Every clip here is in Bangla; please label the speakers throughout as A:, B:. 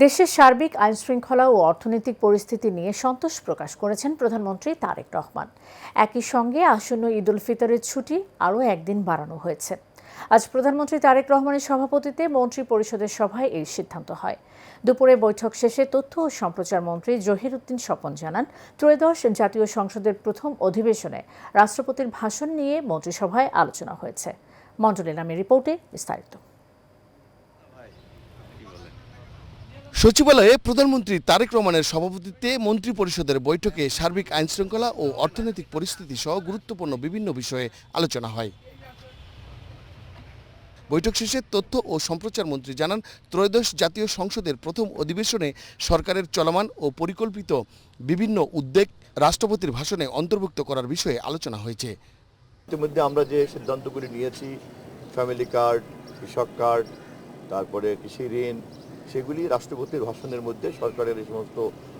A: দেশের সার্বিক আইনশৃঙ্খলা ও অর্থনৈতিক পরিস্থিতি নিয়ে সন্তোষ প্রকাশ করেছেন প্রধানমন্ত্রী তারেক রহমান। একই সঙ্গে আসন্ন ঈদ উল ফিতরের ছুটি আরও একদিন বাড়ানো হয়েছে। আজ প্রধানমন্ত্রী তারেক রহমানের সভাপতিত্বে মন্ত্রী পরিষদের সভায় এই সিদ্ধান্ত হয়। দুপুরে বৈঠক শেষে তথ্য ও সম্প্রচার মন্ত্রী জহিরুদ্দিন স্বপন জানান, ত্রয়োদশ জাতীয় সংসদের প্রথম অধিবেশনে রাষ্ট্রপতির ভাষণ নিয়ে মন্ত্রিসভায় আলোচনা হয়েছে। মণ্ডল ইলামের রিপোর্টে বিস্তারিত।
B: সচিবালয়ে প্রধানমন্ত্রী তারেক রহমানের সভাপতিত্বে মন্ত্রী পরিষদের বৈঠকে সার্বিক আইনশৃঙ্খলা ও অর্থনৈতিক পরিস্থিতি সহ গুরুত্বপূর্ণ বিভিন্ন বিষয়ে আলোচনা হয়। বৈঠক শেষে তথ্য ও সম্প্রচার মন্ত্রী জানান, ত্রয়োদশ জাতীয় সংসদের প্রথম অধিবেশনে সরকারের চলমান ও পরিকল্পিত বিভিন্ন উদ্যোগ রাষ্ট্রপতির ভাষণে অন্তর্ভুক্ত করার বিষয়ে আলোচনা হয়েছে।
C: ইতিমধ্যে আমরা যে সিদ্ধান্তগুলি নিয়েছি, ফ্যামিলি কার্ড, কৃষক কার্ড, তারপরে কৃষি ঋণ, সেগুলি রাষ্ট্রপতির ভাষণের মধ্যে সরকারের এই সমস্ত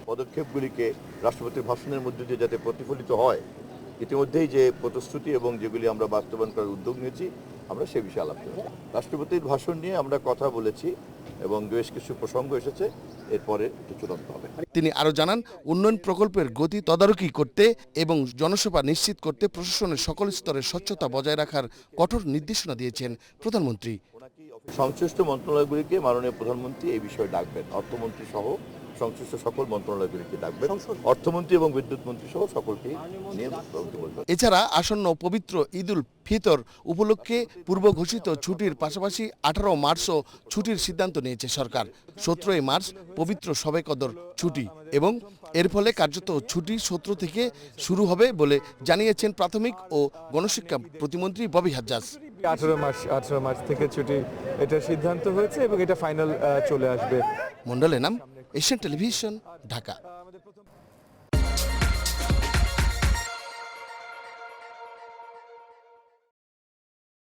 C: পদক্ষেপগুলিকে রাষ্ট্রপতির ভাষণের মধ্যে দিয়ে যাতে প্রতিফলিত হয়, ইতিমধ্যেই যে প্রতিশ্রুতি এবং যেগুলি আমরা বাস্তবায়ন করার উদ্যোগ নিয়েছি, আমরা সে বিষয়ে আলাপ করেছি। রাষ্ট্রপতির ভাষণ নিয়ে আমরা কথা বলেছি এবং বেশ কিছু প্রসঙ্গ এসেছে, এরপরে এটি চূড়ান্ত হবে।
B: তিনি আরও জানান, উন্নয়ন প্রকল্পের গতি তদারকি করতে এবং জনসেবা নিশ্চিত করতে প্রশাসনের সকল স্তরের স্বচ্ছতা বজায় রাখার কঠোর নির্দেশনা দিয়েছেন প্রধানমন্ত্রী।
C: সংশ্লিষ্ট মন্ত্রণালয়গুলিকে মাননীয় প্রধানমন্ত্রী এই বিষয়ে ডাকবেন, অর্থমন্ত্রী সহ সংশ্লিষ্ট সকল মন্ত্রণালয়গুলিকে ডাকবেন, অর্থমন্ত্রী এবং বিদ্যুৎ মন্ত্রী সহ সকলকে নিয়ে বলবেন।
B: এছাড়া আসন্ন পবিত্র ঈদ উল ফিতর উপলক্ষে পূর্ব ঘোষিত ছুটির পাশাপাশি 18 মার্চও ছুটির সিদ্ধান্ত নিয়েছে সরকার। 17 মার্চ পবিত্র শবে কদর ছুটি এবং এর ফলে কার্যত ছুটি 17 থেকে শুরু হবে বলে জানিয়েছেন প্রাথমিক ও গণশিক্ষা প্রতিমন্ত্রী ববি হাজ্জাজ।
D: 18 মার্চ থেকে ছুটি, এটা সিদ্ধান্ত হয়েছে এবং এটা ফাইনাল চলে আসবে।
B: মণ্ডল এনাম, এশিয়ান টেলিভিশন, ঢাকা।